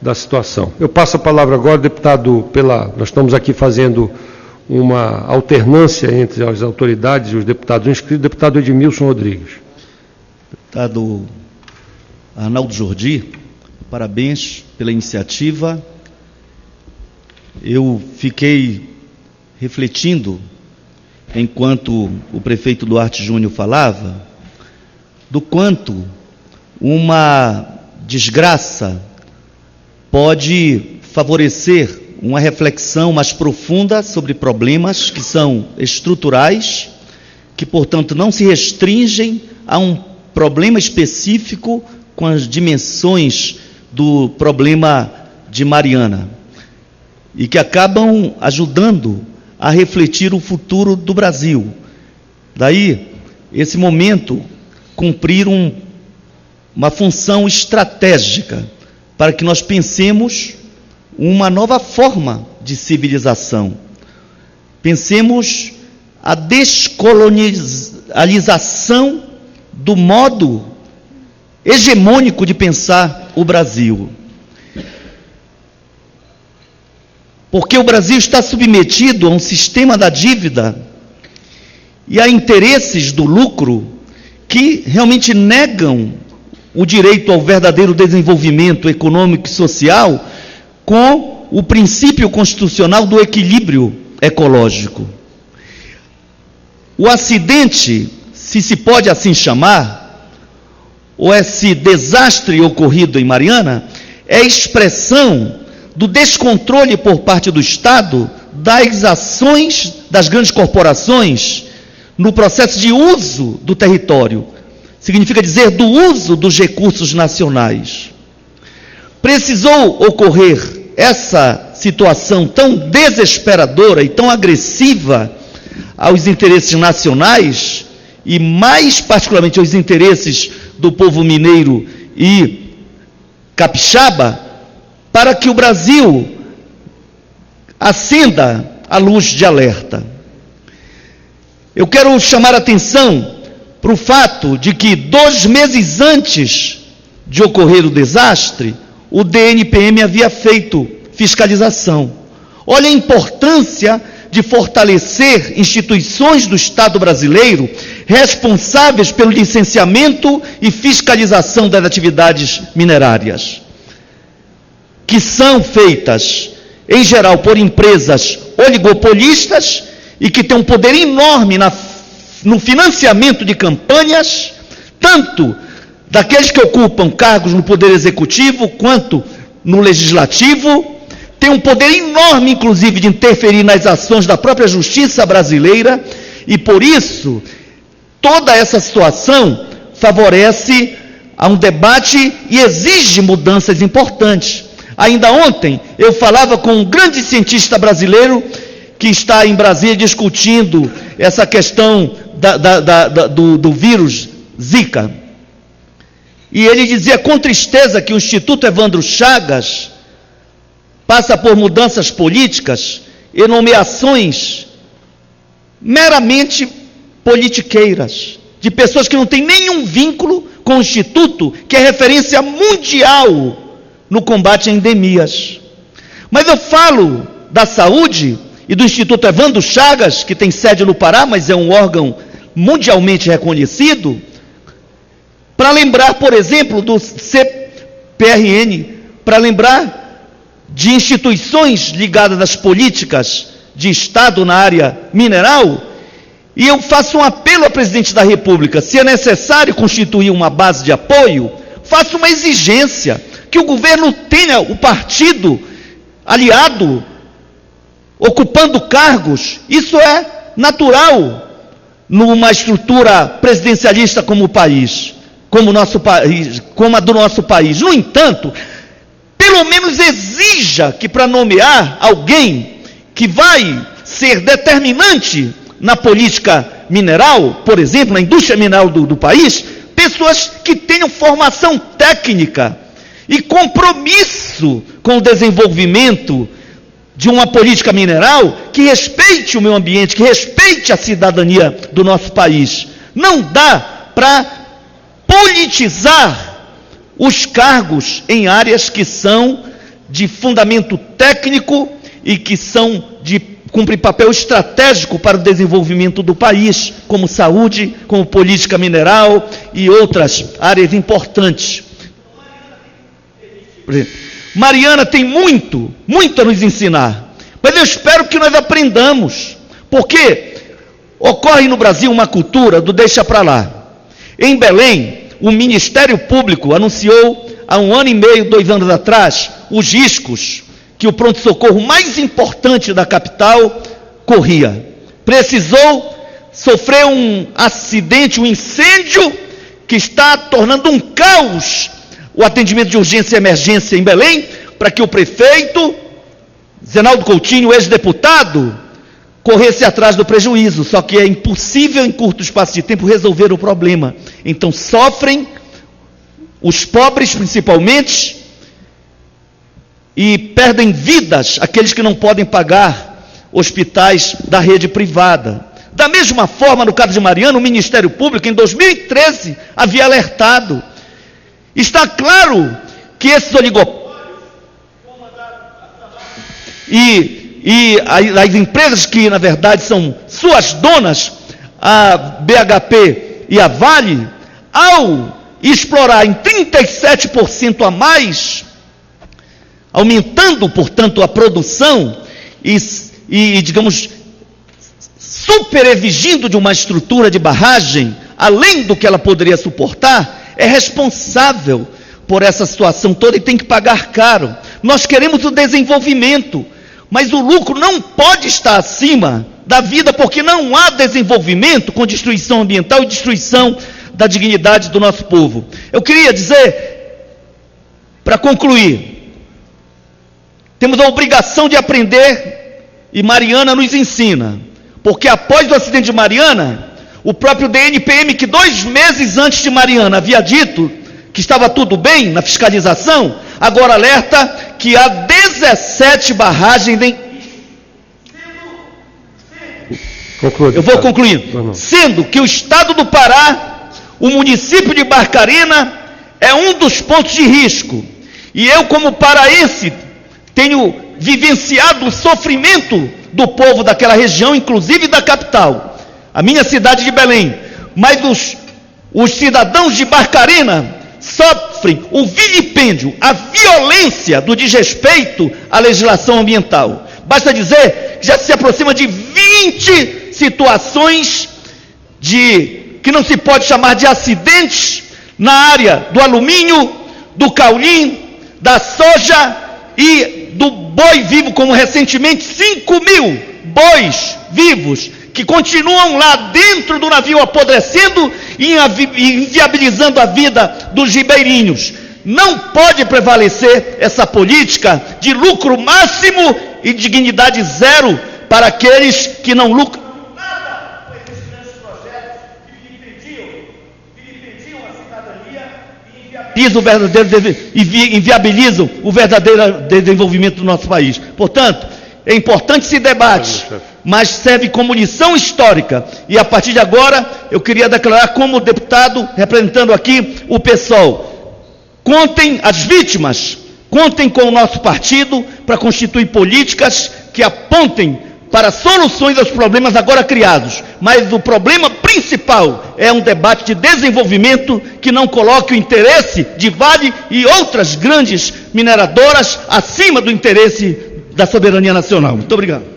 da situação. Eu passo a palavra agora, deputado, nós estamos aqui fazendo uma alternância entre as autoridades e os deputados inscritos, deputado Edmilson Rodrigues. Deputado Arnaldo Jordi, parabéns pela iniciativa. Eu fiquei refletindo, enquanto o prefeito Duarte Júnior falava, do quanto uma desgraça pode favorecer uma reflexão mais profunda sobre problemas que são estruturais, que, portanto, não se restringem a um problema específico com as dimensões do problema de Mariana, e que acabam ajudando a refletir o futuro do Brasil. Daí, esse momento, cumprir uma função estratégica para que nós pensemos uma nova forma de civilização. Pensemos a descolonialização do modo hegemônico de pensar o Brasil. Porque o Brasil está submetido a um sistema da dívida e a interesses do lucro que realmente negam o direito ao verdadeiro desenvolvimento econômico e social com o princípio constitucional do equilíbrio ecológico. O acidente, se pode assim chamar, ou esse desastre ocorrido em Mariana, é expressão do descontrole por parte do Estado das ações das grandes corporações no processo de uso do território. Significa dizer, do uso dos recursos nacionais. Precisou ocorrer essa situação tão desesperadora e tão agressiva aos interesses nacionais, e mais particularmente aos interesses do povo mineiro e capixaba, para que o Brasil acenda a luz de alerta. Eu quero chamar a atenção para o fato de que 2 meses antes de ocorrer o desastre, o DNPM havia feito fiscalização. Olha a importância de fortalecer instituições do Estado brasileiro responsáveis pelo licenciamento e fiscalização das atividades minerárias, que são feitas, em geral, por empresas oligopolistas e que têm um poder enorme no financiamento de campanhas, tanto daqueles que ocupam cargos no Poder Executivo quanto no Legislativo, tem um poder enorme, inclusive, de interferir nas ações da própria Justiça brasileira, e por isso, toda essa situação favorece a um debate e exige mudanças importantes. Ainda ontem, eu falava com um grande cientista brasileiro que está em Brasília discutindo essa questão do vírus Zika. E ele dizia com tristeza que o Instituto Evandro Chagas passa por mudanças políticas e nomeações meramente politiqueiras, de pessoas que não têm nenhum vínculo com o Instituto, que é referência mundial no combate a endemias. Mas eu falo da saúde e do Instituto Evandro Chagas, que tem sede no Pará, mas é um órgão mundialmente reconhecido, para lembrar, por exemplo, do CPRN, para lembrar de instituições ligadas às políticas de Estado na área mineral. E eu faço um apelo ao presidente da República: se é necessário constituir uma base de apoio, faça uma exigência, que o governo tenha o partido aliado, ocupando cargos. Isso é natural numa estrutura presidencialista como o país, como a do nosso país. No entanto, pelo menos exija que, para nomear alguém que vai ser determinante na política mineral, por exemplo, na indústria mineral do país, pessoas que tenham formação técnica e compromisso com o desenvolvimento de uma política mineral que respeite o meio ambiente, que respeite a cidadania do nosso país. Não dá para politizar os cargos em áreas que são de fundamento técnico e que cumprem papel estratégico para o desenvolvimento do país, como saúde, como política mineral e outras áreas importantes. Mariana tem muito a nos ensinar, mas eu espero que nós aprendamos, porque ocorre no Brasil uma cultura do deixa para lá. Em Belém, o Ministério Público anunciou há 1 ano e meio, 2 anos atrás, os riscos que o pronto-socorro mais importante da capital corria. Sofreu um acidente, um incêndio, que está tornando um caos o atendimento de urgência e emergência em Belém, para que o prefeito, Zenaldo Coutinho, ex-deputado, corresse atrás do prejuízo. Só que é impossível, em curto espaço de tempo, resolver o problema. Então sofrem os pobres, principalmente, e perdem vidas aqueles que não podem pagar hospitais da rede privada. Da mesma forma, no caso de Mariana, o Ministério Público, em 2013, havia alertado. Está claro que esses oligopólios e as empresas que, na verdade, são suas donas, a BHP e a Vale, ao explorar em 37% a mais, aumentando, portanto, a produção e digamos, superexigindo de uma estrutura de barragem, além do que ela poderia suportar, é responsável por essa situação toda e tem que pagar caro. Nós queremos o desenvolvimento, mas o lucro não pode estar acima da vida, porque não há desenvolvimento com destruição ambiental e destruição da dignidade do nosso povo. Eu queria dizer, para concluir, temos a obrigação de aprender, e Mariana nos ensina, porque após o acidente de Mariana, o próprio DNPM, que 2 meses antes de Mariana havia dito que estava tudo bem na fiscalização, agora alerta que há 17 barragens em... Eu vou concluindo. Sendo que o estado do Pará, o município de Barcarena, é um dos pontos de risco. E eu, como paraense, tenho vivenciado o sofrimento do povo daquela região, inclusive da capital, a minha cidade de Belém. Mas os cidadãos de Barcarena sofrem o vilipêndio, a violência do desrespeito à legislação ambiental. Basta dizer que já se aproxima de 20 situações que não se pode chamar de acidentes na área do alumínio, do caulim, da soja e do boi vivo, como recentemente 5.000 bois vivos que continuam lá dentro do navio apodrecendo e inviabilizando a vida dos ribeirinhos. Não pode prevalecer essa política de lucro máximo e dignidade zero para aqueles que não lucram nada com esses grandes projetos que vilipendiam a cidadania e inviabilizam o verdadeiro desenvolvimento do nosso país. Portanto, é importante esse debate, mas serve como lição histórica. E a partir de agora, eu queria declarar como deputado, representando aqui o PSOL, contem as vítimas, contem com o nosso partido para constituir políticas que apontem para soluções aos problemas agora criados. Mas o problema principal é um debate de desenvolvimento que não coloque o interesse de Vale e outras grandes mineradoras acima do interesse da soberania nacional. Muito obrigado.